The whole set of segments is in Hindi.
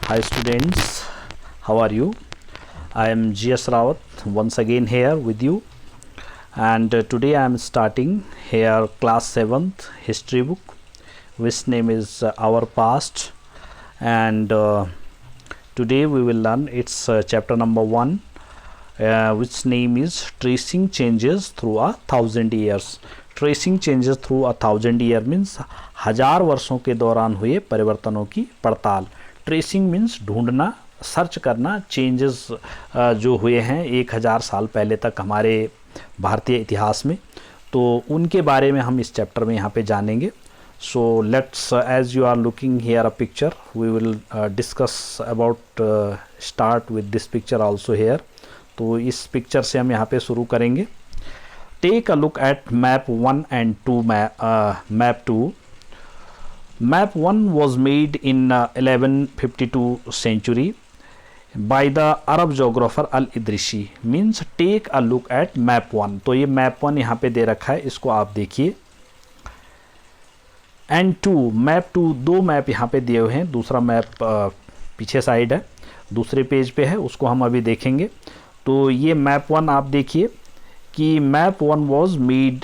Hi students, how are you? I am GS Rawat once again here with you, and today I am starting here class 7th history book, which name is Our Past, and today we will learn its chapter number 1, which name is Tracing Changes Through a Thousand Years. Tracing changes through 1000 year means 1000 वर्षों के दौरान हुए परिवर्तनों की पड़ताल. ट्रेसिंग मीन्स ढूंढना, सर्च करना. चेंजेस जो हुए हैं 1000 साल पहले तक हमारे भारतीय इतिहास में, तो उनके बारे में हम इस चैप्टर में यहाँ पे जानेंगे. So let's, as you are looking here a picture, we will discuss about, start with this picture also here. तो इस पिक्चर से हम यहाँ पे शुरू करेंगे. Take a look at map 1 and 2 map 2. Map 1 was made in 1152 century by the Arab geographer Al-Idrisi. Means take a look at map 1. तो ये map 1 यहाँ पे दे रखा है, इसको आप देखिए. And 2 map 2, दो मैप यहाँ पे दिए हुए हैं. दूसरा मैप पीछे साइड है, दूसरे पेज पे है, उसको हम अभी देखेंगे. तो ये मैप 1 आप देखिए कि मैप 1 वॉज मेड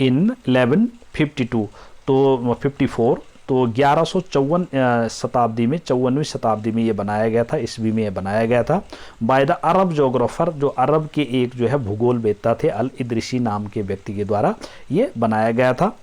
इन 1152, तो 54, तो 1154 शताब्दी में, 54वीं शताब्दी में ये बनाया गया था, ईस्वी में ये बनाया गया था. बाय द अरब जोग्राफर, जो अरब के एक जो है भूगोल वेत्ता थे, अल इदरिसी नाम के व्यक्ति के द्वारा ये बनाया गया था.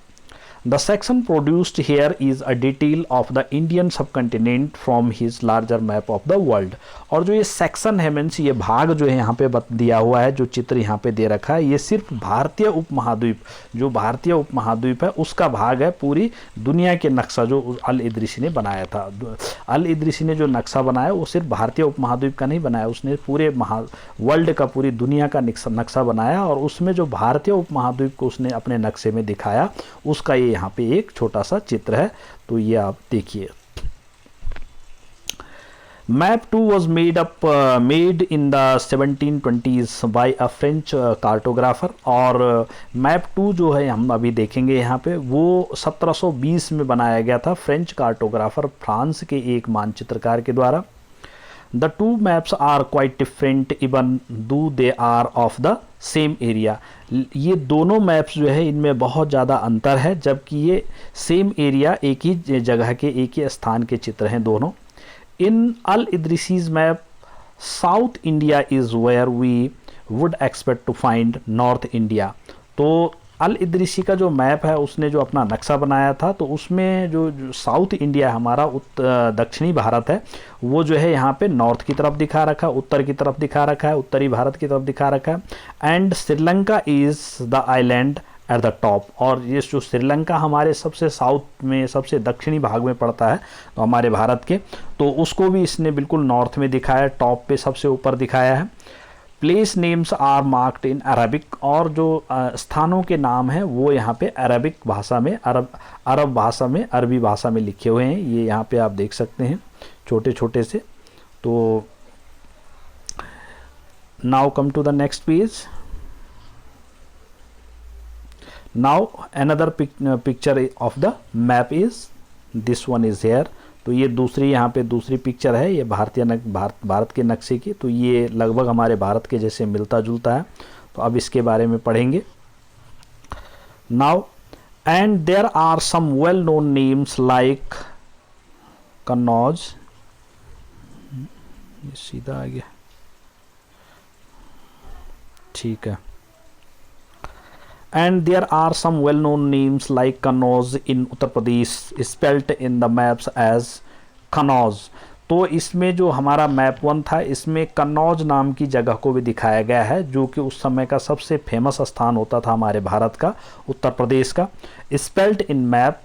The section produced here is a detail of the Indian subcontinent from his larger map of the world. और जो ये सेक्शन है, मीन्स ये भाग जो है यहाँ पे दिया हुआ है, जो चित्र यहाँ पे दे रखा है, ये सिर्फ भारतीय उपमहाद्वीप, जो भारतीय उपमहाद्वीप है उसका भाग है. पूरी दुनिया के नक्शा जो अल इदरिसी ने बनाया था, अल इदरिसी ने जो नक्शा बनाया वो सिर्फ भारतीय उपमहाद्वीप का नहीं बनाया, उसने पूरे वर्ल्ड का, पूरी दुनिया का नक्शा बनाया, और उसमें जो भारतीय उपमहाद्वीप को उसने अपने नक्शे में दिखाया, उसका ये यहाँ पे एक छोटा सा चित्र है. तो ये आप देखिए. Map 2 was made in the 1720s by a French cartographer. और मैप 2 जो है हम अभी देखेंगे यहाँ पे, वो 1720 में बनाया गया था फ्रेंच कार्टोग्राफर, फ्रांस के एक मानचित्रकार के द्वारा. The two maps are quite different even though they are of the same area. ये दोनों मैप्स जो है इनमें बहुत ज़्यादा अंतर है, जबकि ये सेम एरिया, एक ही जगह के, एक ही स्थान के चित्र हैं दोनों. In Al Idrisi's map, South India is where we would expect to find North India. तो अल इदरिसी का जो मैप है, उसने जो अपना नक्शा बनाया था, तो उसमें जो साउथ इंडिया हमारा दक्षिणी भारत है, वो जो है यहाँ पे नॉर्थ की तरफ दिखा रखा है, उत्तर की तरफ दिखा रखा है, उत्तरी भारत की तरफ दिखा रखा है. And Sri Lanka is the island at the top. और ये जो श्रीलंका हमारे सबसे साउथ में, सबसे दक्षिणी भाग में पड़ता है, तो हमारे भारत के, तो उसको भी इसने बिल्कुल नॉर्थ में दिखाया, टॉप पे सबसे ऊपर दिखाया है. Place names are marked in Arabic. और जो स्थानों के नाम हैं वो यहाँ पे अरबिक भाषा में, अरब भाषा में, अरबी भाषा में लिखे हुए हैं. ये यहाँ पे आप देख सकते हैं छोटे छोटे से. तो now come to the next page. Now another picture of the map is this one is here. तो ये दूसरी, यहाँ पे दूसरी पिक्चर है, ये भारत के नक्शे की. तो ये लगभग हमारे भारत के जैसे मिलता जुलता है. तो अब इसके बारे में पढ़ेंगे. Now and there are some well known names like Kannauj, सीधा आ गया, ठीक है. And there are some well-known names like Kannauj in Uttar Pradesh, spelt in the maps as Kannauj. तो इसमें जो हमारा मैप 1 था, इसमें कन्नौज नाम की जगह को भी दिखाया गया है, जो कि उस समय का सबसे फेमस स्थान होता था हमारे भारत का, उत्तर प्रदेश का. स्पेल्ड इन मैप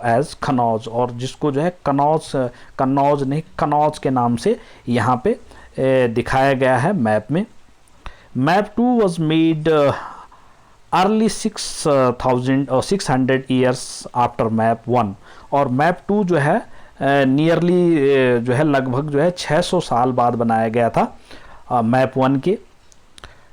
एज कन्नौज, और जिसको जो है कन्नौज नहीं, कन्नौज के नाम से यहाँ पे दिखाया गया है मैप में. Map 2 was made early 600 years after map 1. और मैप 2 जो है नियरली जो है लगभग जो है 600 साल बाद बनाया गया था मैप 1 के.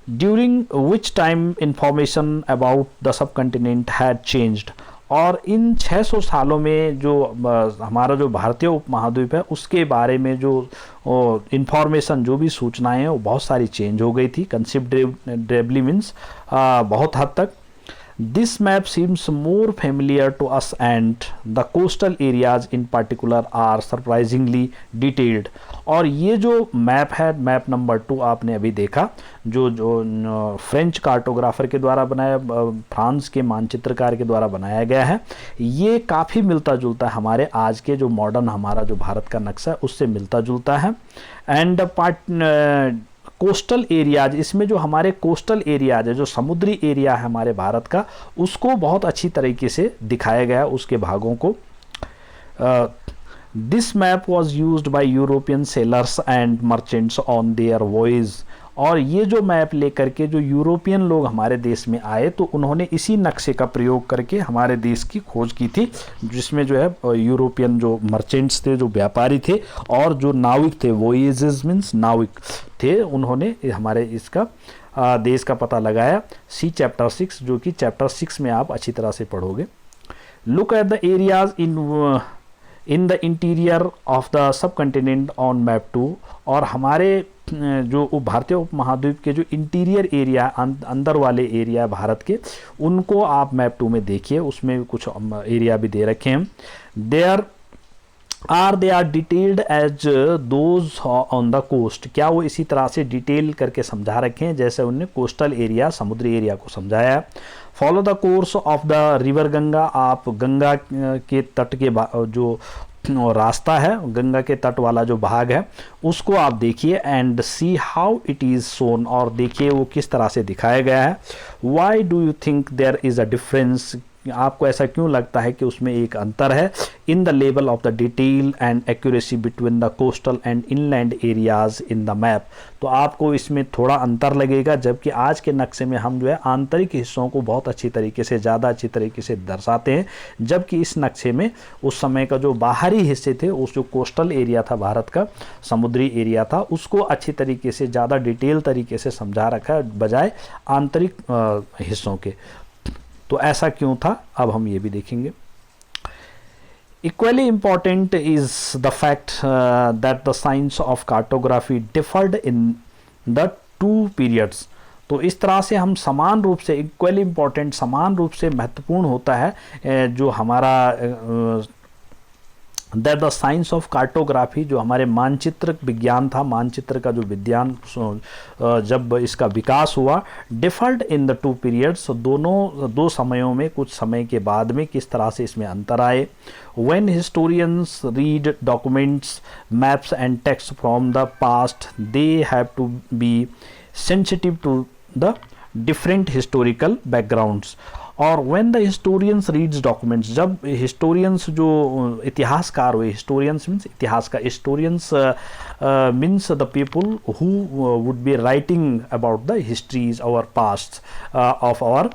During which time information about the sub continent had changed. और इन 600 सालों में जो हमारा जो भारतीय उपमहाद्वीप है उसके बारे में जो इंफॉर्मेशन, जो भी सूचनाएं हैं, वो बहुत सारी चेंज हो गई थी कंसिडरेबली, मीन्स बहुत हद तक। This map seems more familiar to us and the coastal areas in particular are surprisingly detailed। और ये जो मैप है, मैप नंबर 2 आपने अभी देखा, जो फ्रेंच कार्टोग्राफर के द्वारा बनाया, फ्रांस के मानचित्रकार के द्वारा बनाया गया है, ये काफ़ी मिलता जुलता है हमारे आज के जो मॉडर्न हमारा जो भारत का नक्शा है उससे मिलता जुलता है। एंड कोस्टल एरियाज, इसमें जो हमारे कोस्टल एरियाज है, जो समुद्री एरिया है हमारे भारत का, उसको बहुत अच्छी तरीके से दिखाया गया, उसके भागों को। This map was used by European sellers and merchants on their voyage. और ये जो मैप लेकर के जो यूरोपियन लोग हमारे देश में आए, तो उन्होंने इसी नक्शे का प्रयोग करके हमारे देश की खोज की थी, जिसमें जो है यूरोपियन जो मर्चेंट्स थे, जो व्यापारी थे, और जो नाविक थे, वॉयेजेस मीन्स नाविक थे, उन्होंने हमारे इसका देश का पता लगाया। सी चैप्टर 6, जो कि चैप्टर 6 में आप अच्छी तरह से पढ़ोगे। Look at the areas in the interior of the sub continent on map 2। और हमारे जो भारतीय उपमहाद्वीप के जो इंटीरियर एरिया, अंदर वाले एरिया भारत के, उनको आप मैप 2 में देखिए, उसमें कुछ एरिया भी दे रखे हैं। They are detailed as those on the coast. क्या वो इसी तरह से डिटेल करके समझा रखे हैं जैसे उन्होंने कोस्टल एरिया, समुद्री एरिया को समझाया है। Follow the course of the river Ganga. आप गंगा के तट के जो रास्ता है, गंगा के तट वाला जो भाग है, उसको आप देखिए। And see how it is shown. और देखिए वो किस तरह से दिखाया गया है। Why do you think there is a difference. आपको ऐसा क्यों लगता है कि उसमें एक अंतर है। In the level of the detail and accuracy between the coastal and inland areas in the map. तो आपको इसमें थोड़ा अंतर लगेगा, जबकि आज के नक्शे में हम जो है आंतरिक हिस्सों को बहुत अच्छी तरीके से, ज़्यादा अच्छी तरीके से दर्शाते हैं, जबकि इस नक्शे में उस समय का जो बाहरी हिस्से थे, उस जो कोस्टल एरिया था भारत का, समुद्री एरिया था, उसको अच्छी तरीके से, ज़्यादा डिटेल तरीके से समझा रखा है बजाय आंतरिक हिस्सों के। तो ऐसा क्यों था, अब हम ये भी देखेंगे। Equally important is the fact that the science of cartography deferred in the 2 periods. तो इस तरह से हम समान रूप से, इक्वली इम्पॉर्टेंट, समान रूप से महत्वपूर्ण होता है जो हमारा that the science of cartography, जो हमारे मानचित्र विज्ञान था, मानचित्र का जो विज्ञान जब इसका विकास हुआ, डिफर्ड इन द 2 पीरियड्स, दोनों 2 समयों में, कुछ समय के बाद में किस तरह से इसमें अंतर आए। When historians read documents, maps and text from the past, they have to be sensitive to the different historical backgrounds. और when the historians reads documents, जब हिस्टोरियंस जो इतिहासकार हुए, हिस्टोरियंस मीन्स इतिहास का, historians means the people who would be writing about the histories our past of our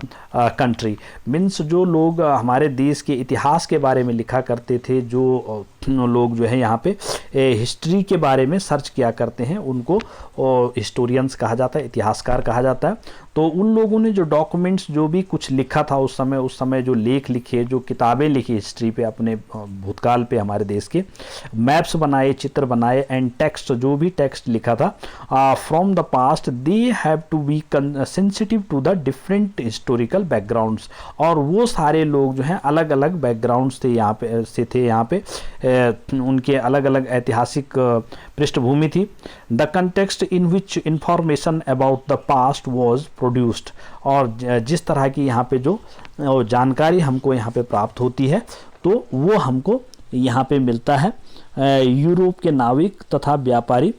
country, means जो लोग हमारे देश के इतिहास के बारे में लिखा करते थे, जो लोग जो है यहाँ पे हिस्ट्री के बारे में सर्च किया करते हैं, उनको हिस्टोरियंस कहा जाता है, इतिहासकार कहा जाता है। तो उन लोगों ने जो डॉक्यूमेंट्स, जो भी कुछ लिखा था उस समय जो लेख लिखे, जो किताबें लिखी हिस्ट्री पे, अपने भूतकाल पे हमारे देश के, मैप्स बनाए, चित्र बनाए, एंड टेक्स्ट, जो भी टेक्स्ट लिखा था from the past, they have to be sensitive to the different historical backgrounds. और वो सारे लोग जो हैं अलग अलग बैकग्राउंड्स थे यहाँ पे उनके अलग अलग ऐतिहासिक पृष्ठभूमि थी। The context in which information about the past was produced. और जिस तरह की यहाँ पे जो जानकारी हमको यहाँ पे प्राप्त होती है, तो वो हमको यहाँ पे मिलता है यूरोप के नाविक तथा व्यापारी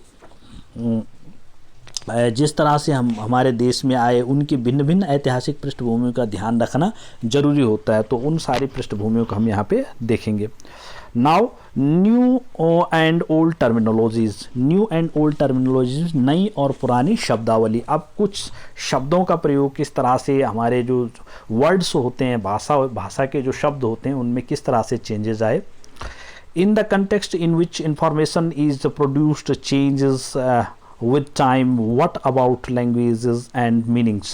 जिस तरह से हमारे देश में आए, उनकी भिन्न भिन्न ऐतिहासिक पृष्ठभूमियों का ध्यान रखना जरूरी होता है। तो उन सारी पृष्ठभूमियों को हम यहाँ पे देखेंगे। Now new and old terminologies, new and old terminologies, नई और पुरानी शब्दावली। अब कुछ शब्दों का प्रयोग किस तरह से, हमारे जो वर्ड्स होते हैं, भाषा के जो शब्द होते हैं, उनमें किस तरह से चेंजेस आए। In the context in which information is produced changes with time, what about languages and meanings।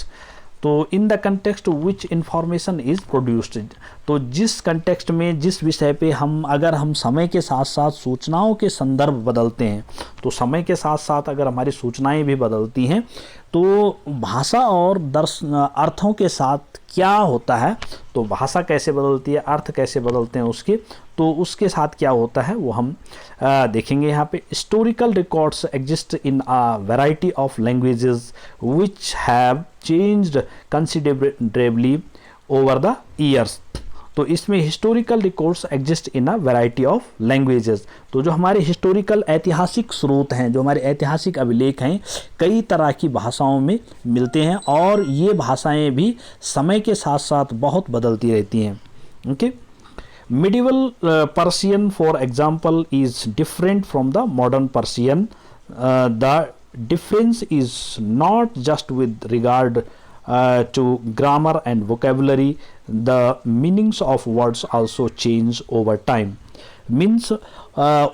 तो in the context which information is produced, तो जिस कंटेक्स्ट में, जिस विषय पे अगर हम समय के साथ साथ सूचनाओं के संदर्भ बदलते हैं, तो समय के साथ साथ अगर हमारी सूचनाएं भी बदलती हैं तो भाषा और अर्थों के साथ क्या होता है, तो भाषा कैसे बदलती है, अर्थ कैसे बदलते हैं उसके, तो उसके साथ क्या होता है वो हम देखेंगे यहाँ पे। Historical records exist in a variety of languages which have changed considerably over the years, तो इसमें historical records exist in a variety of languages, तो जो हमारे हिस्टोरिकल ऐतिहासिक स्रोत हैं, जो हमारे ऐतिहासिक अभिलेख हैं, कई तरह की भाषाओं में मिलते हैं और ये भाषाएं भी समय के साथ साथ बहुत बदलती रहती हैं। Okay, medieval Persian for example is different from the modern Persian, the difference is not just with regard to grammar and vocabulary, the meanings of words also change over time. Means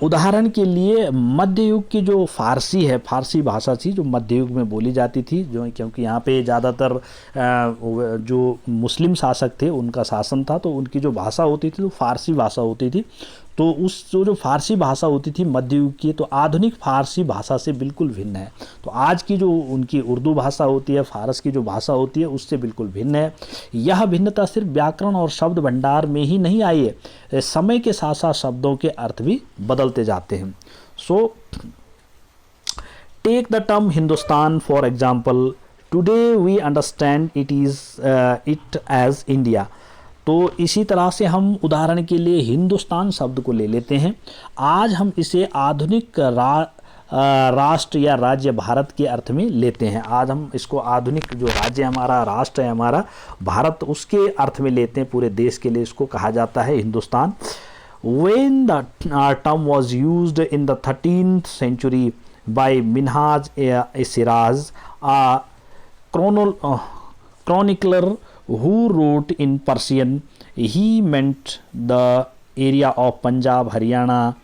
उदाहरण के लिए मध्य युग की जो फारसी है, फारसी भाषा थी जो मध्य युग में बोली जाती थी, जो क्योंकि यहाँ पे ज़्यादातर जो मुस्लिम शासक थे उनका शासन था, तो उनकी जो भाषा होती थी तो फारसी भाषा होती थी। तो उस जो फारसी भाषा होती थी मध्य युग की, तो आधुनिक फारसी भाषा से बिल्कुल भिन्न है। तो आज की जो उनकी उर्दू भाषा होती है, फारस की जो भाषा होती है, उससे बिल्कुल भिन्न है। यह भिन्नता सिर्फ व्याकरण और शब्द भंडार में ही नहीं आई है, समय के साथ साथ शब्दों के अर्थ भी बदलते जाते हैं। So take the term Hindustan for example, today we understand it as India. तो इसी तरह से हम उदाहरण के लिए हिंदुस्तान शब्द को ले लेते हैं। आज हम इसे आधुनिक राष्ट्र या राज्य भारत के अर्थ में लेते हैं। आज हम इसको आधुनिक जो राज्य हमारा, राष्ट्र है हमारा भारत, उसके अर्थ में लेते हैं। पूरे देश के लिए इसको कहा जाता है Hindustan. When the term was used in the 13th century by Minhaj Siraz, a chronicler who wrote in Persian, he meant the area of Punjab, Haryana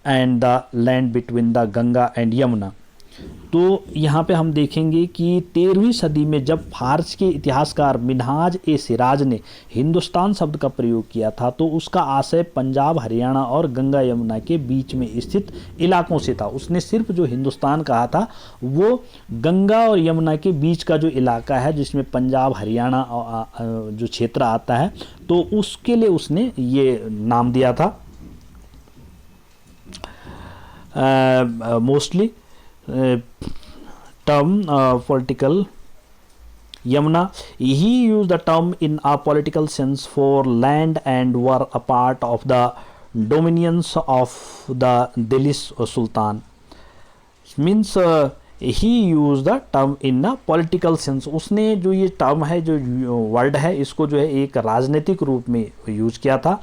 and the land between the Ganga and Yamuna. तो यहाँ पे हम देखेंगे कि 13वीं सदी में जब फारस के इतिहासकार मिनहाज ए सिराज ने हिंदुस्तान शब्द का प्रयोग किया था, तो उसका आशय पंजाब, हरियाणा और गंगा यमुना के बीच में स्थित इलाकों से था। उसने सिर्फ जो हिंदुस्तान कहा था वो गंगा और यमुना के बीच का जो इलाका है, जिसमें पंजाब, हरियाणा जो क्षेत्र आता है, तो उसके लिए उसने ये नाम दिया था। Mostly term political Yamuna, he used the term in a political sense for land and were a part of the dominions of the Delhi Sultan. Means he used the term in a political sense. उसने जो ये टर्म है, जो वर्ड है, इसको जो है एक राजनीतिक रूप में यूज किया था।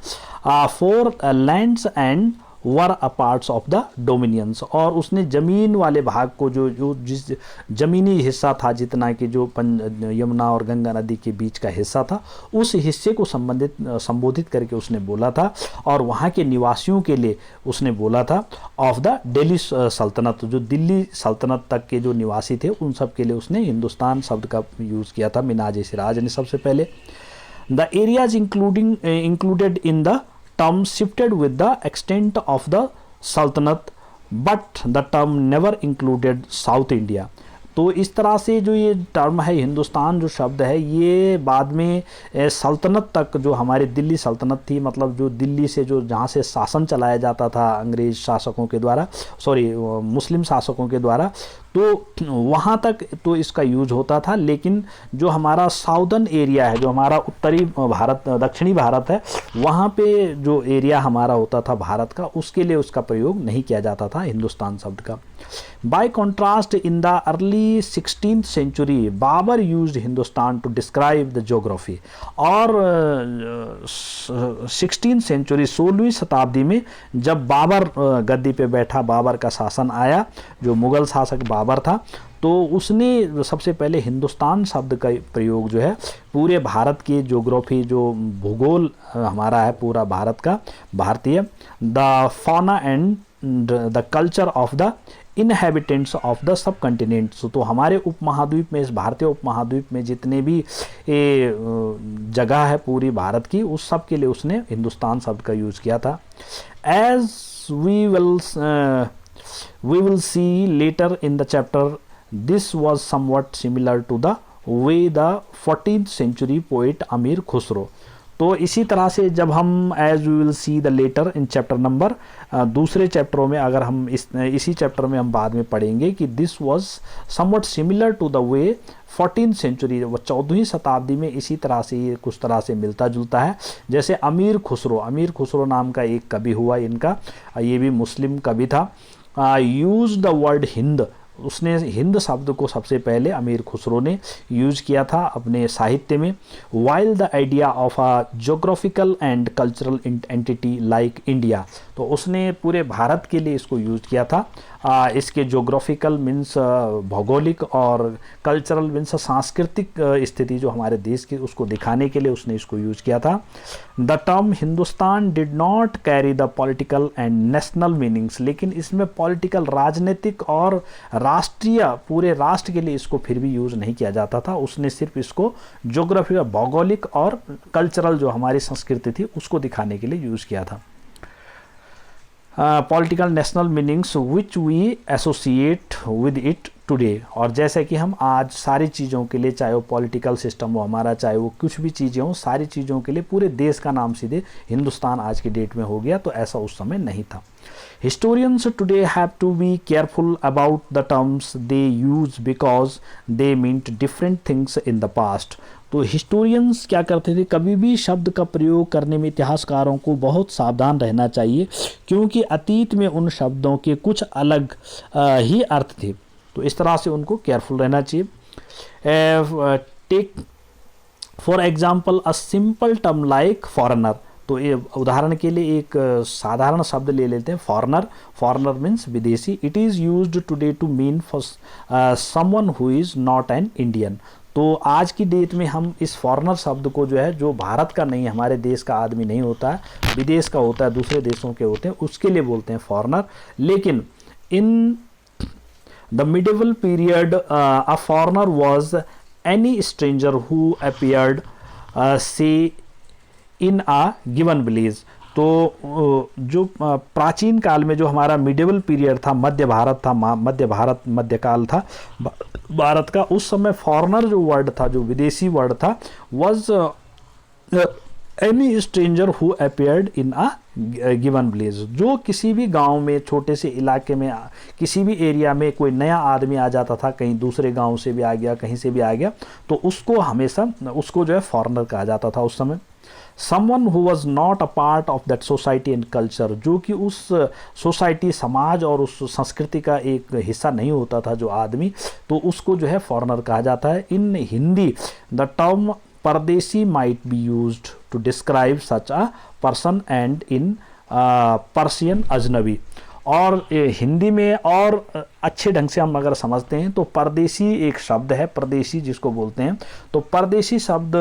for lands and were a parts of the dominions, और उसने ज़मीन वाले भाग को जो जिस ज़मीनी हिस्सा था, जितना कि जो यमुना और गंगा नदी के बीच का हिस्सा था, उस हिस्से को संबोधित करके उसने बोला था। और वहाँ के निवासियों के लिए उसने बोला था ऑफ द दिल्ली सल्तनत, जो दिल्ली सल्तनत तक के जो निवासी थे उन सब के लिए उसने हिंदुस्तान शब्द का यूज़ किया था मिनहाज सिराज ने सबसे पहले। The areas included in the term shifted with the extent of the Sultanate, but the term never included South India. तो इस तरह से जो ये टर्म है हिंदुस्तान जो शब्द है, ये बाद में सल्तनत तक, जो हमारी दिल्ली सल्तनत थी, मतलब जो दिल्ली से जो जहाँ से शासन चलाया जाता था अंग्रेज शासकों के द्वारा, मुस्लिम शासकों के द्वारा, तो वहाँ तक तो इसका यूज होता था। लेकिन जो हमारा साउदर्न एरिया है, जो हमारा उत्तरी भारत, दक्षिणी भारत है, वहाँ पे जो एरिया हमारा होता था भारत का, उसके लिए उसका प्रयोग नहीं किया जाता था हिंदुस्तान शब्द का। By contrast, in the early 16th century Babur used Hindustan to describe the geography. और 16th century 16वीं शताब्दी में जब बाबर गद्दी पे बैठा, बाबर का शासन आया, जो मुग़ल शासक बाबर था, तो उसने सबसे पहले हिंदुस्तान शब्द का प्रयोग जो है पूरे भारत के ज्योग्राफी, जो भूगोल हमारा है पूरा भारत का, भारतीय, the fauna and the culture of the inhabitants of the sub continents. तो हमारे उपमहाद्वीप में, इस भारतीय उपमहाद्वीप में जितने भी जगह है पूरी भारत की, उस सब के लिए उसने हिंदुस्तान शब्द का यूज़ किया था। As we will see later in the chapter, this was somewhat similar to the way the 14th century poet अमीर खुसरो। तो इसी तरह से जब हम as we will see the later in chapter number, दूसरे चैप्टरों में अगर हम इसी चैप्टर में हम बाद में पढ़ेंगे कि this was somewhat similar to the way 14th century, वो 14वीं शताब्दी में इसी तरह से ये कुछ तरह से मिलता जुलता है। जैसे अमीर खुसरो नाम का एक कवि हुआ इनका, ये भी मुस्लिम कवि था। यूज द वर्ड हिंद, उसने हिंद शब्द को सबसे पहले अमीर खुसरो ने यूज किया था अपने साहित्य में। While the idea of a geographical and cultural entity like India, तो उसने पूरे भारत के लिए इसको यूज किया था। इसके जोग्राफिकल मीन्स भौगोलिक और कल्चरल मीन्स सांस्कृतिक स्थिति जो हमारे देश की, उसको दिखाने के लिए उसने इसको यूज किया था। The term Hindustan did not carry the political and national meanings, लेकिन इसमें पॉलिटिकल, राजनीतिक और राष्ट्रीय, पूरे राष्ट्र के लिए इसको फिर भी यूज़ नहीं किया जाता था। उसने सिर्फ इसको जोग्राफी, भौगोलिक और कल्चरल जो हमारी संस्कृति थी उसको दिखाने के लिए यूज़ किया था। Political national meanings which we associate with it today, और जैसे कि हम आज सारी चीज़ों के लिए, चाहे वो पॉलिटिकल सिस्टम हो हमारा, चाहे वो कुछ भी चीज़ें हों, सारी चीज़ों के लिए पूरे देश का नाम सीधे हिंदुस्तान आज की डेट में हो गया, तो ऐसा उस समय नहीं था। Historians today have to be careful about the terms they use because they meant different things in the past। तो हिस्टोरियंस क्या करते थे, कभी भी शब्द का प्रयोग करने में इतिहासकारों को बहुत सावधान रहना चाहिए, क्योंकि अतीत में उन शब्दों के कुछ अलग ही अर्थ थे, तो इस तरह से उनको केयरफुल रहना चाहिए। Take for example a simple term like foreigner, तो ये उदाहरण के लिए एक साधारण शब्द ले लेते हैं, फॉरेनर मीन्स विदेशी। It is used today to mean for someone who is not an Indian. तो आज की डेट में हम इस फॉरेनर शब्द को जो है, जो भारत का नहीं, हमारे देश का आदमी नहीं होता है, विदेश का होता है, दूसरे देशों के होते हैं, उसके लिए बोलते हैं फॉरेनर। लेकिन in the medieval period a foreigner was any stranger who appeared से इन आ गिवन विलेज। तो जो प्राचीन काल में जो हमारा मिडिवल पीरियड था, मध्यकाल था भारत का, उस समय फॉरेनर जो वर्ड था, जो विदेशी वर्ड था, was any stranger who appeared in a given village. जो किसी भी गांव में, छोटे से इलाके में, किसी भी एरिया में कोई नया आदमी आ जाता था, कहीं दूसरे गांव से भी आ गया, कहीं से भी आ गया, तो उसको हमेशा उसको जो है फॉरेनर कहा जाता था उस समय। Someone who was not a part of that society and culture, जो कि उस सोसाइटी, समाज और उस संस्कृति का एक हिस्सा नहीं होता था जो आदमी, तो उसको जो है फॉरेनर कहा जाता है। In Hindi the term pardesi might be used to describe such a person and in Persian ajnabi. और हिंदी में और अच्छे ढंग से हम अगर समझते हैं तो परदेसी एक शब्द है, परदेसी जिसको बोलते हैं, तो परदेसी शब्द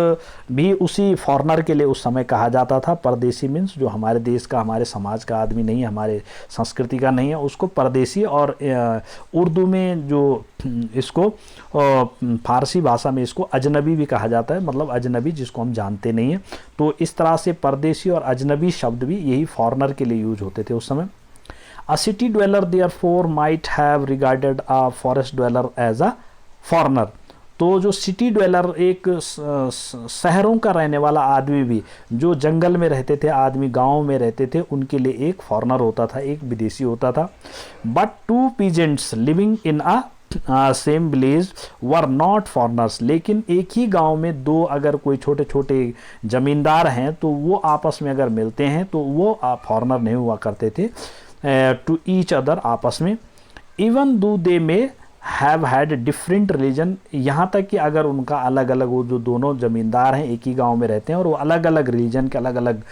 भी उसी फॉरेनर के लिए उस समय कहा जाता था। परदेसी मीन्स जो हमारे देश का, हमारे समाज का आदमी नहीं है, हमारे संस्कृति का नहीं है, उसको परदेसी। और उर्दू में जो इसको फारसी भाषा में इसको अजनबी भी कहा जाता है, मतलब अजनबी जिसको हम जानते नहीं हैं। तो इस तरह से परदेसी और अजनबी शब्द भी यही फॉरेनर के लिए यूज होते थे उस समय। A city dweller therefore might have regarded a forest dweller as a foreigner। तो जो सिटी ड्वेलर, एक शहरों का रहने वाला आदमी भी, जो जंगल में रहते थे आदमी, गांव में रहते थे, उनके लिए एक फॉरेनर होता था, एक विदेशी होता था। But two peasants living in a same village were not foreigners, लेकिन एक ही गांव में दो अगर कोई छोटे छोटे जमींदार हैं तो वो आपस में अगर मिलते हैं तो वो फॉरेनर नहीं हुआ करते थे टू ईच अदर, आपस में। इवन दो दे में हैव हैड डिफरेंट रिलीजन, यहाँ तक कि अगर उनका अलग अलग, वो जो दोनों ज़मींदार हैं एक ही गांव में रहते हैं और वो अलग अलग रिलीजन के, अलग अलग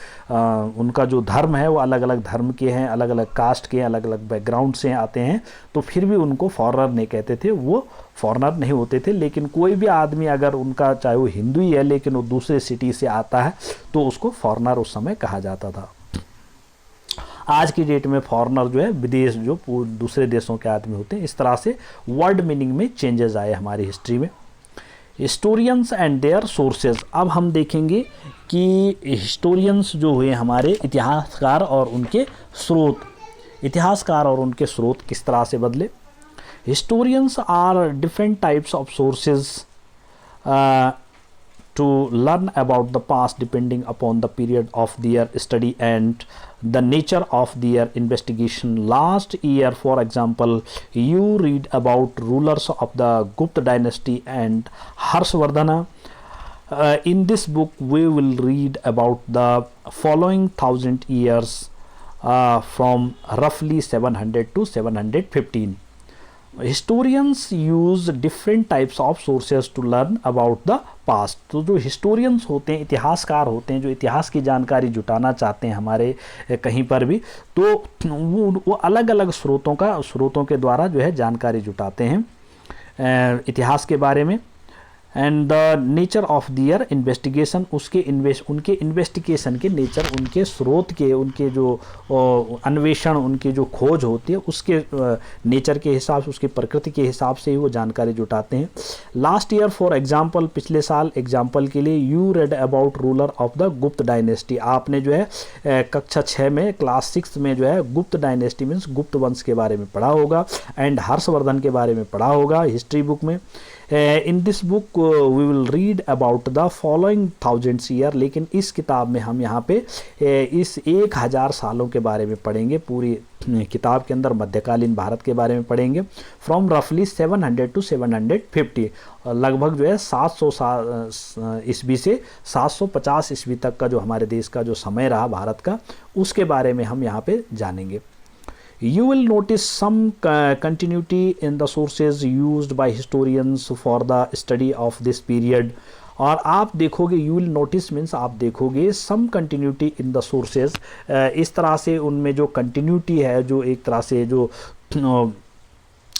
उनका जो धर्म है वो अलग अलग धर्म के हैं, अलग अलग कास्ट के हैं, अलग अलग बैकग्राउंड से आते हैं, तो फिर भी उनको फॉरेनर नहीं कहते थे, वो फॉरेनर नहीं होते थे। लेकिन कोई भी आदमी अगर उनका, चाहे वो हिंदू ही है लेकिन वो दूसरे सिटी से आता है, तो उसको फॉरेनर उस समय कहा जाता था। आज की डेट में फॉरेनर जो है विदेश जो दूसरे देशों के आदमी होते हैं, इस तरह से वर्ड मीनिंग में चेंजेस आए हमारी हिस्ट्री में। हिस्टोरियंस एंड देयर सोर्सेज, अब हम देखेंगे कि हिस्टोरियंस जो हुए हमारे इतिहासकार और उनके स्रोत, इतिहासकार और उनके स्रोत किस तरह से बदले। Historians are different types of sources to learn about the past depending upon the period of their study and the nature of their investigation. Last year, for example, you read about rulers of the Gupta dynasty and Harshvardhana. In this book, we will read about the following 1000 years from roughly 700 to 715. Historians use different types of sources to learn about the past. तो जो हिस्टोरियंस होते हैं, इतिहासकार होते हैं, जो इतिहास की जानकारी जुटाना चाहते हैं हमारे कहीं पर भी, तो वो अलग अलग स्रोतों के द्वारा जो है जानकारी जुटाते हैं इतिहास के बारे में। And the nature of their investigation, उनके इन्वेस्टिगेशन के नेचर, उनके स्रोत के, उनके जो अन्वेषण, उनकी जो खोज होती है उसके नेचर के हिसाब से, उसकी प्रकृति के हिसाब से ही वो जानकारी जुटाते हैं। लास्ट ईयर फॉर एग्जांपल, पिछले साल एग्जांपल के लिए, you read about ruler of the गुप्त डायनेस्टी, आपने जो है कक्षा 6 में, क्लास 6 में जो है गुप्त डायनेस्टी मीन्स गुप्त वंश के बारे में पढ़ा होगा, एंड हर्षवर्धन के बारे में पढ़ा होगा हिस्ट्री बुक में। In this book we will read about the following 1000 year, लेकिन इस किताब में हम यहाँ पे इस 1000 सालों के बारे में पढ़ेंगे। पूरी किताब के अंदर मध्यकालीन भारत के बारे में पढ़ेंगे। फ्रॉम रफली 700 टू 750, लगभग जो है 700 ईस्वी से 750 ईस्वी तक का जो हमारे देश का जो समय रहा भारत का, उसके बारे में हम यहाँ पे जानेंगे। You will notice some continuity in the sources used by historians for the study of this period. और आप देखोगे, you will notice means आप देखोगे some continuity in the sources, इस तरह से उनमें जो continuity है, जो एक तरह से जो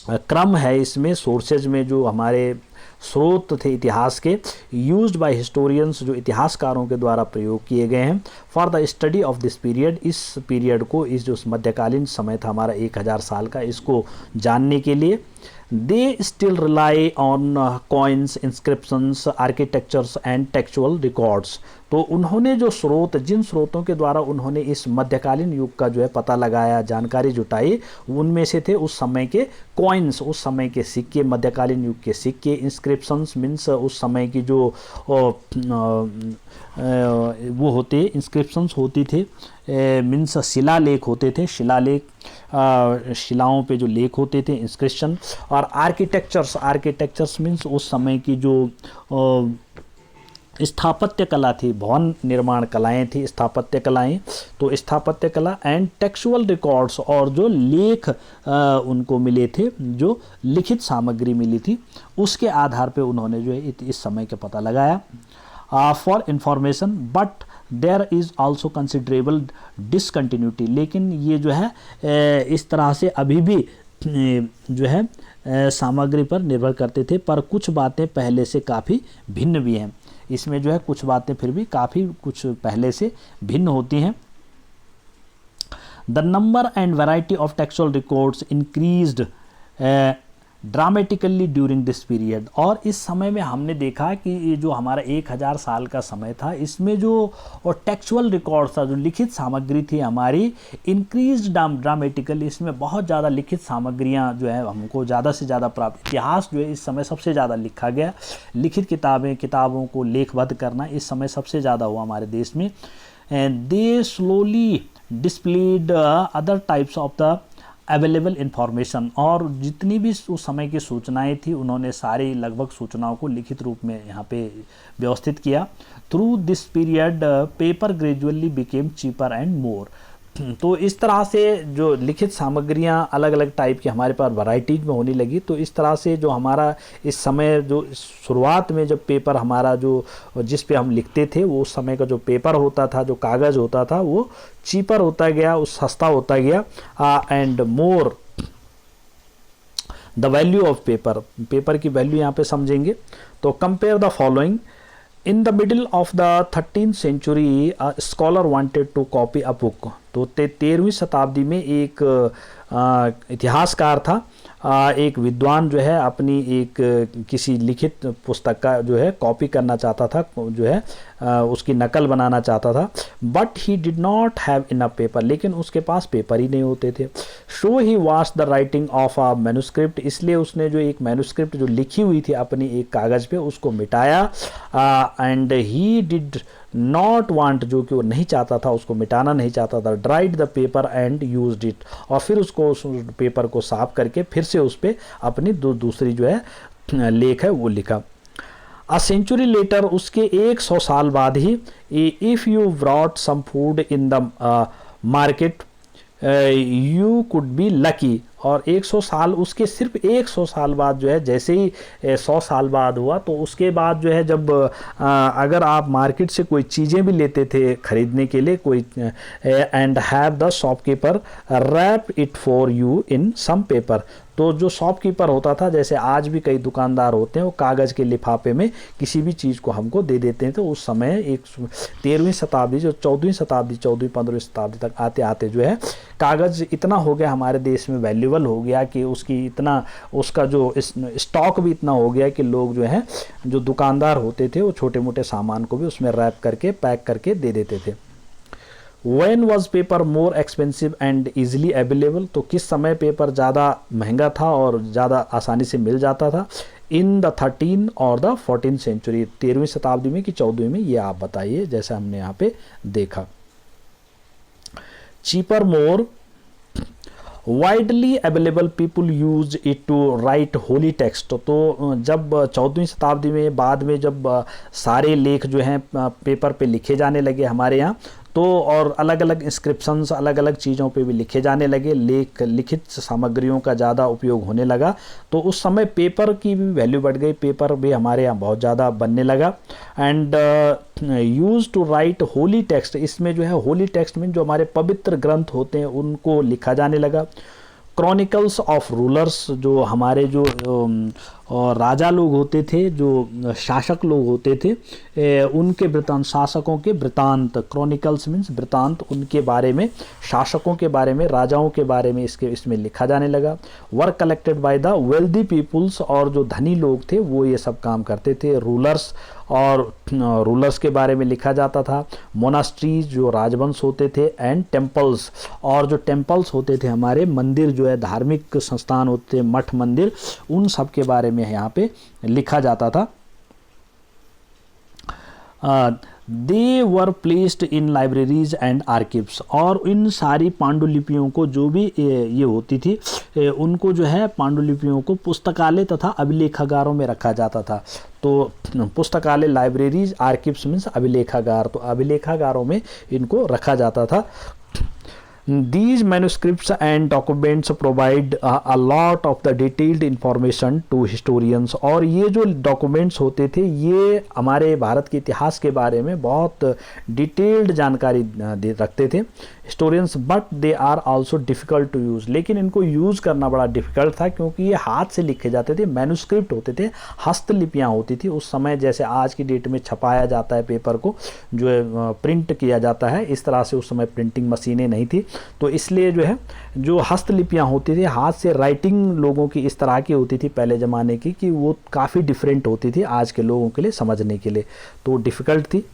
क्रम है इसमें, सोर्सेज में जो हमारे स्रोत थे इतिहास के, यूज्ड बाय हिस्टोरियंस, जो इतिहासकारों के द्वारा प्रयोग किए गए हैं, for the study of this period, इस पीरियड को, इस जो मध्यकालीन समय था हमारा 1000 साल का, इसको जानने के लिए। They still rely on coins, inscriptions, architectures and textual records. तो उन्होंने जो स्रोत, जिन स्रोतों के द्वारा उन्होंने इस मध्यकालीन युग का जो है पता लगाया, जानकारी जुटाई, उनमें से थे उस समय के कॉइन्स, उस समय के सिक्के, मध्यकालीन युग के सिक्के, इंस्क्रिप्शंस मीन्स उस समय की जो वो होते, इंस्क्रिप्शंस होती थे मीन्स शिलालेख होते थे, शिलालेख, शिलाओं पे जो लेख होते थे, इंस्क्रिप्शन। और आर्किटेक्चर्स मीन्स उस समय की जो स्थापत्य कला थी, भवन निर्माण कलाएं थी, स्थापत्य कलाएं, तो स्थापत्य कला। एंड टेक्सुअल रिकॉर्ड्स, और जो लेख उनको मिले थे, जो लिखित सामग्री मिली थी, उसके आधार पे उन्होंने जो है इस समय का पता लगाया for information. But there is also considerable discontinuity, लेकिन ये जो है इस तरह से अभी भी जो है सामग्री पर निर्भर करते थे, पर कुछ बातें पहले से काफ़ी भिन्न भी हैं। इसमें जो है कुछ बातें फिर भी काफ़ी कुछ पहले से भिन्न होती हैं। The number and variety of textual records increased dramatically during this period. और इस समय में हमने देखा कि ये जो हमारा 1000 साल का समय था, इसमें जो टेक्सुअल रिकॉर्ड्स था, जो लिखित सामग्री थी हमारी, इंक्रीज ड्रामेटिकली, इसमें बहुत ज़्यादा लिखित सामग्रियां जो है हमको ज़्यादा से ज़्यादा प्राप्त। इतिहास जो है इस समय सबसे ज़्यादा लिखा गया, लिखित किताबों को लेखबद्ध करना इस समय सबसे ज़्यादा हुआ हमारे देश में। They slowly displayed other types of the available information, और जितनी भी उस समय की सूचनाएं थी, उन्होंने सारी लगभग सूचनाओं को लिखित रूप में यहाँ पे व्यवस्थित किया। Through this period paper gradually became cheaper and more. तो इस तरह से जो लिखित सामग्रियाँ अलग अलग टाइप की हमारे पास वैरायटीज में होने लगी। तो इस तरह से जो हमारा इस समय जो शुरुआत में जब पेपर हमारा जो जिस पे हम लिखते थे, वो उस समय का जो पेपर होता था, जो कागज़ होता था, वो चीपर होता गया, वो सस्ता होता गया। And more the value of paper की वैल्यू यहाँ पे समझेंगे। तो compare the following. In the middle of the 13th century, a scholar wanted to copy a book. तो 13वीं शताब्दी में एक इतिहासकार था, एक विद्वान जो है अपनी एक किसी लिखित पुस्तक का जो है कॉपी करना चाहता था, जो है उसकी नकल बनाना चाहता था, but he did not have enough paper, लेकिन उसके पास पेपर ही नहीं होते थे। So he watch the writing of a manuscript, इसलिए उसने जो एक मैन्युस्क्रिप्ट जो लिखी हुई थी अपनी एक कागज़ पे उसको मिटाया, and he did not want, जो कि वो नहीं चाहता था, उसको मिटाना नहीं चाहता था, dried the paper and used it, और फिर उसको उस पेपर को साफ करके फिर से उस पर अपनी दूसरी जो है लेख है वो लिखा। अ सेंचुरी लेटर, उसके 100 साल बाद ही, if you brought some food in the market you could be lucky, और 100 साल, उसके सिर्फ 100 साल बाद जो है, जैसे ही 100 साल बाद हुआ तो उसके बाद जो है जब अगर आप मार्केट से कोई चीज़ें भी लेते थे खरीदने के लिए, कोई and have the shopkeeper wrap it for you in some paper, तो जो शॉपकीपर होता था, जैसे आज भी कई दुकानदार होते हैं, वो कागज़ के लिफाफे में किसी भी चीज़ को हमको दे देते हैं। तो उस समय एक 13वीं शताब्दी, जो 14वीं शताब्दी, 14वीं-15वीं शताब्दी तक आते आते जो है कागज़ इतना हो गया हमारे देश में, वैल्यूबल हो गया कि उसकी इतना, उसका जो स्टॉक भी इतना हो गया कि लोग जो है, जो दुकानदार होते थे, वो छोटे मोटे सामान को भी उसमें रैप करके पैक करके दे देते थे। When was paper more expensive and easily available, तो किस समय पेपर ज़्यादा महंगा था और ज़्यादा आसानी से मिल जाता था? इन द 13 और द 14 सेंचुरी, 13वीं शताब्दी में कि 14वीं में, ये आप बताइए, जैसा हमने यहाँ पे देखा। Cheaper more widely available people use it to write holy text, तो जब 14वीं शताब्दी में बाद में जब सारे लेख जो हैं पेपर पे लिखे जाने लगे हमारे यहाँ, तो और अलग अलग इंस्क्रिप्शंस अलग अलग चीज़ों पे भी लिखे जाने लगे, लेख लिखित सामग्रियों का ज़्यादा उपयोग होने लगा, तो उस समय पेपर की भी वैल्यू बढ़ गई, पेपर भी हमारे यहाँ बहुत ज़्यादा बनने लगा। And use to write holy text, इसमें जो है होली टेक्स्ट में जो हमारे पवित्र ग्रंथ होते हैं उनको लिखा जाने लगा। क्रॉनिकल्स ऑफ रूलर्स, जो हमारे जो राजा लोग होते थे, जो शासक लोग होते थे, उनके वृतांत, शासकों के वृतांत, क्रॉनिकल्स मीन्स वृतांत, उनके बारे में, शासकों के बारे में, राजाओं के बारे में इसमें लिखा जाने लगा। Work collected by the wealthy peoples, और जो धनी लोग थे वो ये सब काम करते थे। रूलर्स, और रूलर्स के बारे में लिखा जाता था। मोनास्ट्रीज, जो राजवंश होते थे। एंड टेम्पल्स, और जो टेम्पल्स होते थे हमारे मंदिर, जो है धार्मिक संस्थान होते थे, मठ मंदिर, उन सब के बारे में यहाँ पे लिखा जाता था। They were placed in libraries and archives, और इन सारी पांडुलिपियों को, जो भी ये होती थी, उनको जो है पांडुलिपियों को पुस्तकालय तथा अभिलेखागारों में रखा जाता था। तो पुस्तकालय, लाइब्रेरीज, आर्किव्स मीन्स अभिलेखागार, तो अभिलेखागारों में इनको रखा जाता था। These manuscripts and documents provide a lot of the detailed information to historians, और ये जो डॉक्यूमेंट्स होते थे ये हमारे भारत के इतिहास के बारे में बहुत डिटेल्ड जानकारी रखते थे historians, but they are also difficult to use, लेकिन इनको यूज़ करना बड़ा डिफ़िकल्ट था क्योंकि ये हाथ से लिखे जाते थे, मैन्युस्क्रिप्ट होते थे, हस्तलिपियाँ होती थी। उस समय जैसे आज की डेट में छपाया जाता है पेपर को, जो है प्रिंट किया जाता है, इस तरह से उस समय प्रिंटिंग मशीनें नहीं थी, तो इसलिए जो है जो हस्तलिपियाँ होती थी, हाथ से राइटिंग लोगों की इस तरह की होती थी पहले ज़माने की, कि वो काफ़ी डिफरेंट होती थी आज के लोगों के लिए समझने के लिए, तो डिफ़िकल्ट थी।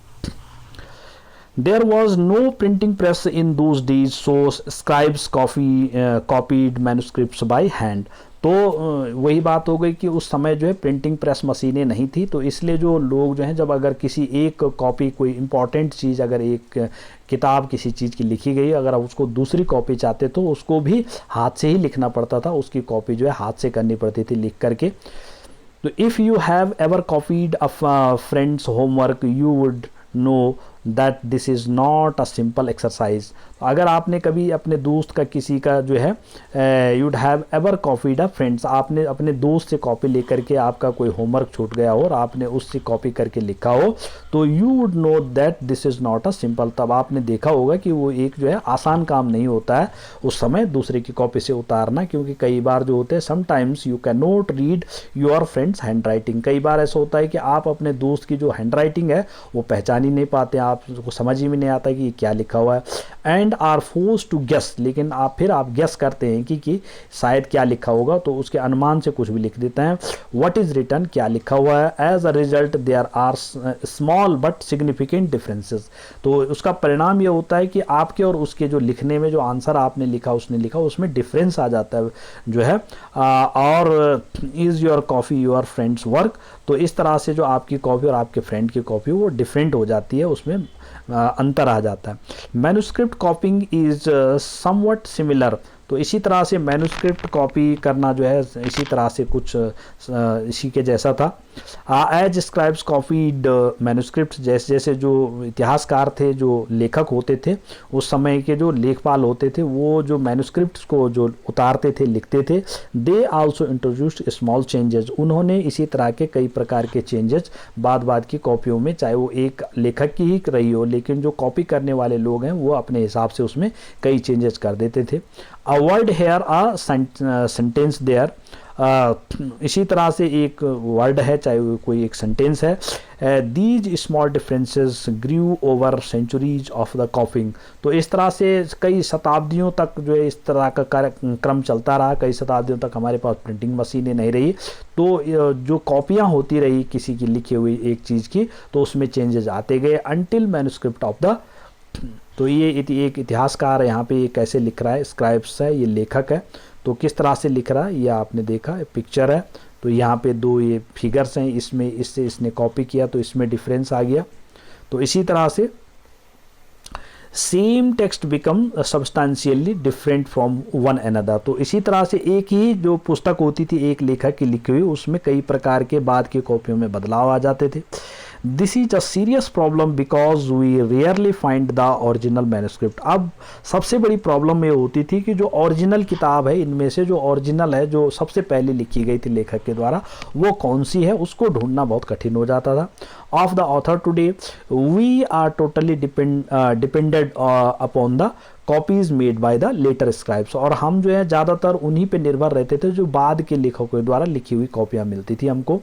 There was no printing press in those days, so scribes copied manuscripts by hand. तो वही बात हो गई कि उस समय जो है प्रिंटिंग प्रेस मशीनें नहीं थी, तो इसलिए जो लोग जो हैं, जब अगर किसी एक कॉपी, कोई इम्पॉर्टेंट चीज़, अगर एक किताब किसी चीज़ की लिखी गई, अगर आप उसको दूसरी कॉपी चाहते तो उसको भी हाथ से ही लिखना पड़ता था, उसकी कॉपी जो है हाथ से करनी पड़ती थी लिख करके। तो if you have ever copied a friends homework you would know that this is not a simple exercise, अगर आपने कभी अपने दोस्त का, किसी का जो है you'd have ever copied a friends, आपने अपने दोस्त से कॉपी लेकर के, आपका कोई होमवर्क छूट गया हो और आपने उससे कॉपी करके लिखा हो, तो you would know that this is not a simple, तब आपने देखा होगा कि वो एक जो है आसान काम नहीं होता है उस समय दूसरे की कॉपी से उतारना, क्योंकि कई बार जो होते हैं, sometimes you can not read your friends hand writing, कई बार ऐसा होता है कि आप अपने दोस्त की जो हैंड राइटिंग है वो पहचान ही नहीं पाते, आपको समझ ही में नहीं आता कि क्या लिखा हुआ है। And are force to guess, लेकिन आप गेस करते हैं कि शायद क्या लिखा होगा, तो उसके अनुमान से कुछ भी लिख देते हैं। व्हाट इज रिटन, क्या लिखा हुआ है। As a result there are small but significant differences, तो उसका परिणाम ये होता है कि आपके और उसके जो लिखने में, जो आंसर आपने लिखा उसने लिखा, उसमें डिफरेंस आ जाता है जो है। और is your coffee your friends work, तो इस तरह से जो आपकी कॉपी और आपके फ्रेंड की कॉपी वो डिफरेंट हो जाती है, उसमें अंतर आ जाता है। मैन्युस्क्रिप्ट कॉपिंग इज़ समवट सिमिलर, तो इसी तरह से मैन्युस्क्रिप्ट कॉपी करना जो है इसी तरह से कुछ इसी के जैसा था। एज स्क्राइब्स कॉपीड मैन्युस्क्रिप्ट, जैसे जैसे जो इतिहासकार थे, जो लेखक होते थे उस समय के, जो लेखपाल होते थे, वो जो मैन्युस्क्रिप्ट्स को जो उतारते थे, लिखते थे, they also introduced small changes, उन्होंने इसी तरह के कई प्रकार के चेंजेस बाद की कॉपियों में, चाहे वो एक लेखक की ही रही हो, लेकिन जो कॉपी करने वाले लोग हैं वो अपने हिसाब से उसमें कई चेंजेस कर देते थे। A word here a sentence there, इसी तरह से एक वर्ड है, चाहे वो कोई एक सेंटेंस है। These small differences grew over centuries of the copying, तो इस तरह से कई शताब्दियों तक जो है इस तरह का क्रम चलता रहा। कई शताब्दियों तक हमारे पास प्रिंटिंग मशीनें नहीं रही, तो जो कॉपियाँ होती रही किसी की लिखी हुई एक चीज़ की, तो उसमें चेंजेस आते गए अनटिल मैन्युस्क्रिप्ट ऑफ द, तो ये एक इतिहासकार यहाँ पे ये कैसे लिख रहा है, स्क्राइब्स है, ये लेखक है, तो किस तरह से लिख रहा है ये आपने देखा, पिक्चर है, तो यहाँ पे दो ये फिगर्स हैं, इसमें इससे इसने कॉपी किया तो इसमें डिफरेंस आ गया। तो इसी तरह से same text become substantially different from one another, तो इसी तरह से एक ही जो पुस्तक होती थी एक लेखक की लिखी हुई, उसमें कई प्रकार के बाद की कॉपियों में बदलाव आ जाते थे। This is a serious problem because we rarely find the original manuscript. अब सबसे बड़ी प्रॉब्लम ये होती थी कि जो ओरिजिनल किताब है, इनमें से जो ओरिजिनल है, जो सबसे पहले लिखी गई थी लेखक के द्वारा, वो कौन सी है, उसको ढूंढना बहुत कठिन हो जाता था। Of the author today we are totally depended upon the copies made by the later scribes, और हम जो है ज़्यादातर उन्हीं पे निर्भर रहते थे जो बाद के लेखकों के द्वारा लिखी हुई कॉपियाँ मिलती थी हमको।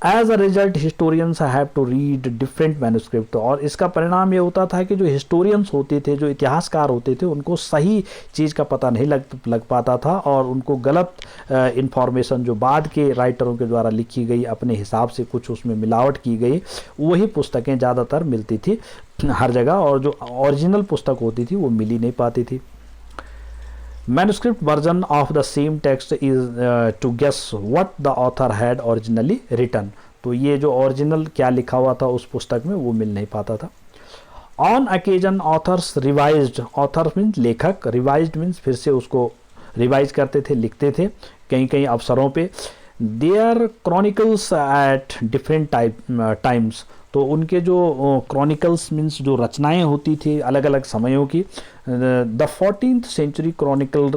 As a result historians have to read different manuscript, और इसका परिणाम ये होता था कि जो हिस्टोरियंस होते थे, जो इतिहासकार होते थे, उनको सही चीज़ का पता नहीं लग पाता था, और उनको गलत इंफॉर्मेशन जो बाद के राइटरों के द्वारा लिखी गई, अपने हिसाब से कुछ उसमें मिलावट की गई, वही पुस्तकें ज़्यादातर मिलती थी हर जगह, और जो ओरिजिनल पुस्तक होती थी वो मिल ही नहीं पाती थी। Manuscript version of the same text is to guess what the author had originally written, तो ये जो ओरिजिनल क्या लिखा हुआ था उस पुस्तक में वो मिल नहीं पाता था। On occasion authors revised, author means लेखक, revised मीन्स फिर से उसको रिवाइज करते थे, लिखते थे कई कई अवसरों पे। Their chronicles at different times, तो उनके जो क्रॉनिकल्स मीन्स जो रचनाएं होती थी अलग अलग समयों की। The 14th century chronicle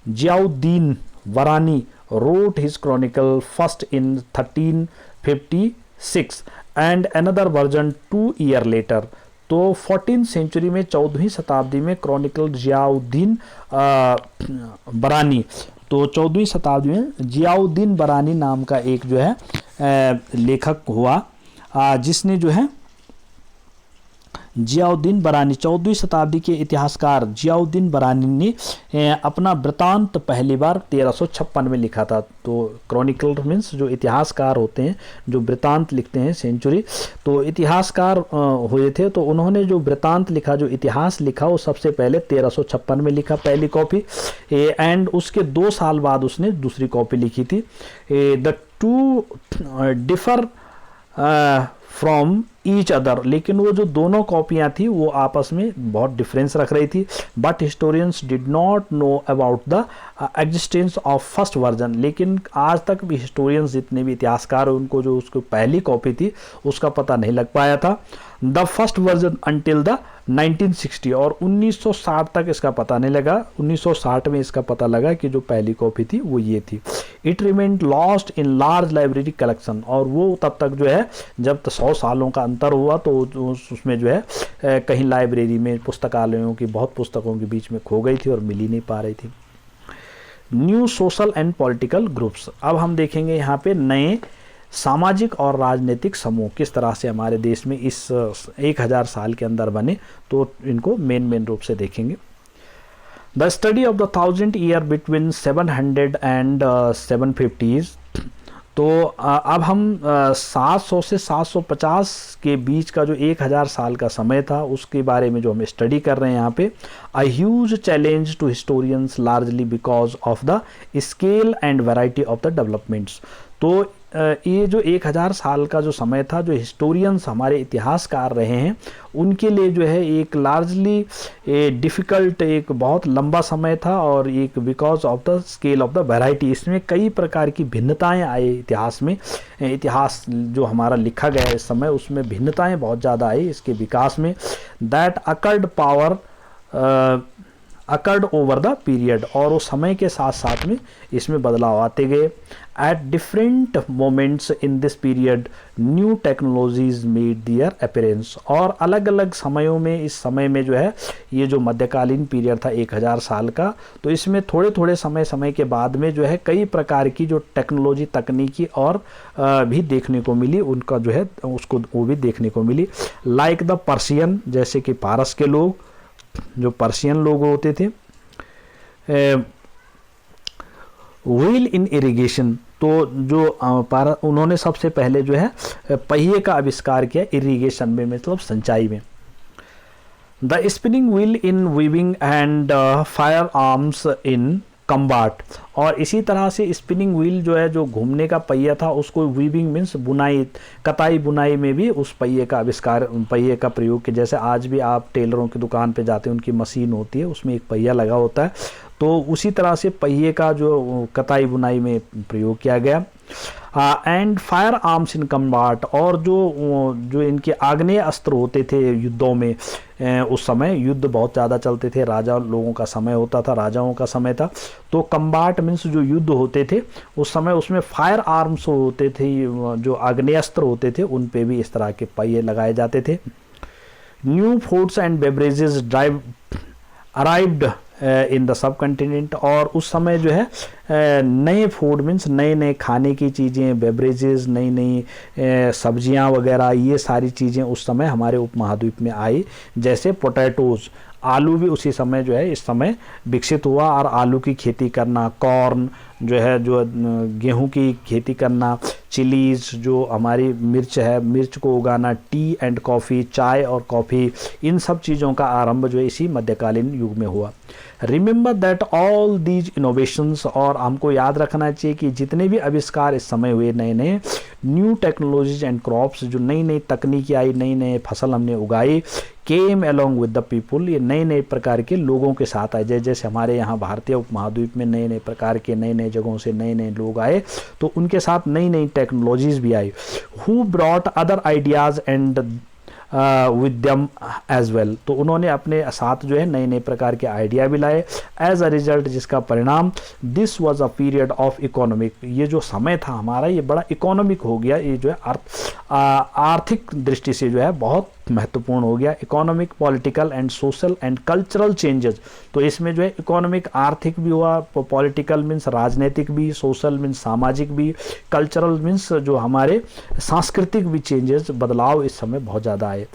Ziauddin Barani wrote his chronicle first in 1356 and another version 2 years later, तो 14th सेंचुरी में 14वीं शताब्दी में क्रॉनिकल जियाउद्दीन बरानी, तो 14वीं शताब्दी में जियाउद्दीन बरानी नाम का एक जो है लेखक हुआ, जिसने जो है जियाउद्दीन बरानी, 14वीं शताब्दी के इतिहासकार जियाउद्दीन बरानी ने अपना वृतांत पहली बार 1356 में लिखा था। तो क्रॉनिकल मीन्स जो इतिहासकार होते हैं, जो वृतांत लिखते हैं सेंचुरी, तो इतिहासकार हुए थे, तो उन्होंने जो वृतांत लिखा, जो इतिहास लिखा, वो सबसे पहले 1356 में लिखा पहली कॉपी, एंड उसके 2 साल बाद उसने दूसरी कॉपी लिखी थी। The two differ from each other, लेकिन वो जो दोनों कॉपियाँ थी वो आपस में बहुत डिफरेंस रख रही थी। But historians did not know about the existence of first version, लेकिन आज तक भी हिस्टोरियंस जितने भी इतिहासकार हैं उनको जो उसकी पहली कॉपी थी उसका पता नहीं लग पाया था। The first version until the 1960, और 1960 तक इसका पता नहीं लगा। 1960 में इसका पता लगा कि जो पहली कॉपी थी वो ये थी। It remained lost in large library collection, और वो तब तक जो है जब 100 सालों का अंतर हुआ तो उसमें जो है कहीं लाइब्रेरी में पुस्तकालयों की बहुत पुस्तकों के बीच में खो गई थी और मिल ही नहीं पा रही थी। New social and political groups, अब हम देखेंगे यहाँ पे नए सामाजिक और राजनीतिक समूह किस तरह से हमारे देश में इस 1000 साल के अंदर बने, तो इनको मेन रूप से देखेंगे। The study of the 1000 year between 700 and 750। तो अब हम 700 से 750 के बीच का जो 1000 साल का समय था उसके बारे में जो हम स्टडी कर रहे हैं यहाँ पे। A huge challenge to historians largely because of the scale and variety of the developments. तो ये जो 1000 साल का जो समय था, जो हिस्टोरियंस हमारे इतिहासकार रहे हैं उनके लिए जो है एक लार्जली डिफ़िकल्ट, एक बहुत लंबा समय था, और एक because of the scale of the variety, इसमें कई प्रकार की भिन्नताएं आई इतिहास में। इतिहास जो हमारा लिखा गया है इस समय उसमें भिन्नताएं बहुत ज़्यादा आई इसके विकास में। That occurred over the period, और वो समय के साथ साथ में इसमें बदलाव आते गए। At different moments in this period new technologies made their appearance, और अलग अलग समयों में इस समय में जो है ये जो मध्यकालीन पीरियड था 1000 साल का, तो इसमें थोड़े थोड़े समय के बाद में जो है कई प्रकार की जो टेक्नोलॉजी तकनीकी और भी देखने को मिली, उनका जो है उसको वो भी देखने को मिली। लाइक द पर्शियन, जैसे कि पारस के लोग, जो पर्शियन लोग होते थे। व्हील इन इरिगेशन, तो जो उन्होंने सबसे पहले जो है पहिए का आविष्कार किया इरिगेशन में, मतलब सिंचाई में। The spinning wheel in weaving and fire arms इन कम्बाट, और इसी तरह से स्पिनिंग व्हील जो है, जो घूमने का पहिया था, उसको वीविंग मीन्स बुनाई, कताई बुनाई में भी उस पहिए का आविष्कार, पहिए का प्रयोग किया। जैसे आज भी आप टेलरों की दुकान पे जाते हैं, उनकी मशीन होती है, उसमें एक पहिया लगा होता है, तो उसी तरह से पहिए का जो कताई बुनाई में प्रयोग किया गया। एंड फायर आर्म्स इन कम्बाट, और जो इनके आग्नेय अस्त्र होते थे युद्धों में, उस समय युद्ध बहुत ज़्यादा चलते थे, राजा लोगों का समय होता था, राजाओं का समय था, तो कम्बाट मीन्स जो युद्ध होते थे उस समय, उसमें फायर आर्म्स होते थे, जो आग्नेय अस्त्र होते थे, उन पे भी इस तरह के पहिए लगाए जाते थे। New foods and beverages arrived in the sub continent, और उस समय जो है नए फूड मीन्स नए नए खाने की चीज़ें, बेवरेजेस, नई नई सब्जियां वगैरह, ये सारी चीज़ें उस समय हमारे उपमहाद्वीप में आई। जैसे पोटैटोज़, आलू भी उसी समय जो है इस समय विकसित हुआ, और आलू की खेती करना, कॉर्न जो है, जो गेहूं की खेती करना, चिलीज़ जो हमारी मिर्च है, मिर्च को उगाना, टी एंड कॉफ़ी, चाय और कॉफ़ी, इन सब चीज़ों का आरंभ जो है इसी मध्यकालीन युग में हुआ। Remember that all these innovations, और हमको याद रखना चाहिए कि जितने भी आविष्कार इस समय हुए नए नए, न्यू टेक्नोलॉजीज एंड क्रॉप्स, जो नई नई तकनीकी आई, नई नई फसल हमने उगाई, came along with the people, ये नए नए प्रकार के लोगों के साथ आए। जैसे हमारे यहाँ भारतीय उपमहाद्वीप में नए नए प्रकार के नए नए जगहों से नए नए लोग आए, तो उनके साथ नई नई टेक्नोलॉजीज भी आई। Who brought other ideas and with them as well, तो उन्होंने अपने साथ जो है नए नए प्रकार के आइडिया भी लाए। एज अ रिजल्ट, जिसका परिणाम, this was a period of economic, ये जो समय था हमारा ये बड़ा इकोनॉमिक हो गया, ये जो है आर्थिक दृष्टि से जो है बहुत महत्वपूर्ण हो गया। Economic, political and social and cultural changes, तो इसमें जो है इकोनॉमिक आर्थिक भी हुआ, पॉलिटिकल मीन्स राजनीतिक भी, सोशल मीन्स सामाजिक भी, कल्चरल मीन्स जो हमारे सांस्कृतिक भी चेंजेस, बदलाव इस समय बहुत ज़्यादा आए।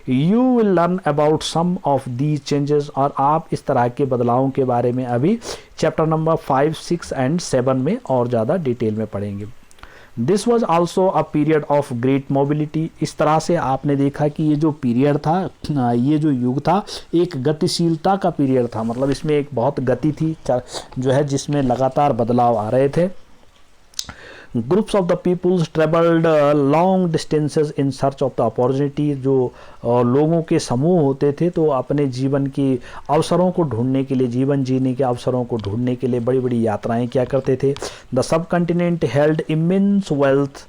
You will learn about some of these changes, और आप इस तरह के बदलावों के बारे में अभी चैप्टर नंबर 5, 6 एंड 7 में और ज़्यादा डिटेल में पढ़ेंगे। This was also a period of great mobility, इस तरह से आपने देखा कि ये जो पीरियड था, ये जो युग था, एक गतिशीलता का पीरियड था, मतलब इसमें एक बहुत गति थी जो है, जिसमें लगातार बदलाव आ रहे थे। Groups of the peoples travelled long distances in search of the opportunity, जो लोगों के समूह होते थे, तो अपने जीवन की अवसरों को ढूंढने के लिए, जीवन जीने के अवसरों को ढूंढने के लिए बड़ी बड़ी यात्राएं किया करते थे। The sub continent held immense wealth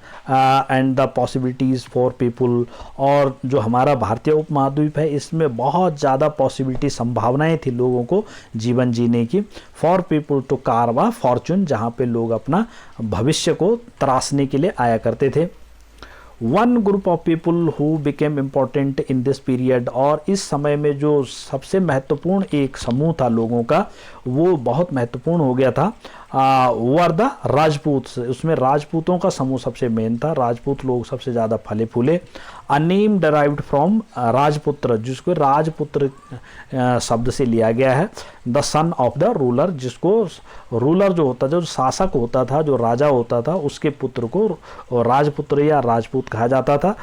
and the possibilities for people, और जो हमारा भारतीय उपमहाद्वीप है इसमें बहुत ज़्यादा पॉसिबिलिटी, संभावनाएं थी लोगों को जीवन जीने की। For people to carve a fortune, जहाँ पे लोग अपना भविष्य को तराशने के लिए आया करते थे। One group of people who became important in this period, और इस समय में जो सबसे महत्वपूर्ण एक समूह था लोगों का, वो बहुत महत्वपूर्ण हो गया था, वर द राजपूत। उसमें राजपूतों का समूह सबसे मेन था, राजपूत लोग सबसे ज़्यादा फले फूले। अ नेम डराइव्ड फ्रॉम राजपुत्र, जिसको राजपुत्र शब्द से लिया गया है। The son of the ruler, जिसको रूलर जो होता था, जो शासक होता था, जो राजा होता था, उसके पुत्र को राजपुत्र या राजपूत कहा जाता था।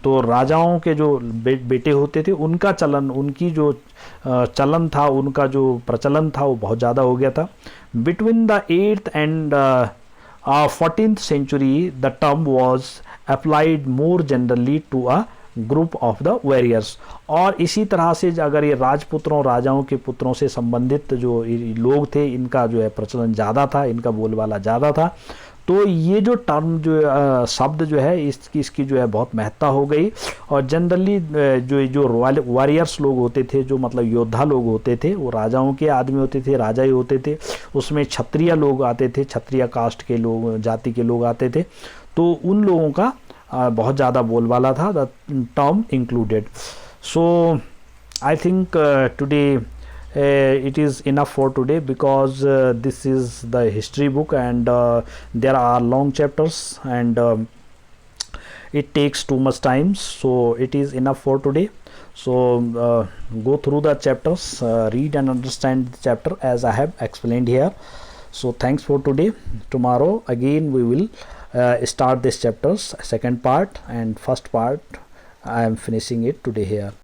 तो राजाओं के जो बेटे होते थे, उनका चलन, उनकी जो चलन था, उनका जो प्रचलन था, वो बहुत ज़्यादा हो गया था। Between the 8th and 14th century, the term was applied more generally to a group of the warriors. और इसी तरह से अगर ये राजपुत्रों, राजाओं के पुत्रों से संबंधित जो लोग थे, इनका जो है प्रचलन ज़्यादा था, इनका बोलबाला ज़्यादा था। तो ये जो टर्म जो शब्द जो है, इसकी जो है बहुत महत्ता हो गई। और जनरली जो वॉरियर्स लोग होते थे, जो मतलब योद्धा लोग होते थे, वो राजाओं के आदमी होते थे, राजा ही होते थे। उसमें क्षत्रिय लोग आते थे, क्षत्रिय कास्ट के लोग, जाति के लोग आते थे। तो उन लोगों का बहुत ज़्यादा बोलबाला था, the term included. So I think today it is enough for today, because this is the history book, and there are long chapters, and it takes too much time, so it is enough for today. So go through the chapters, read and understand the chapter as I have explained here. So thanks for today. Tomorrow again we will start this chapters second part, and first part I am finishing it today here.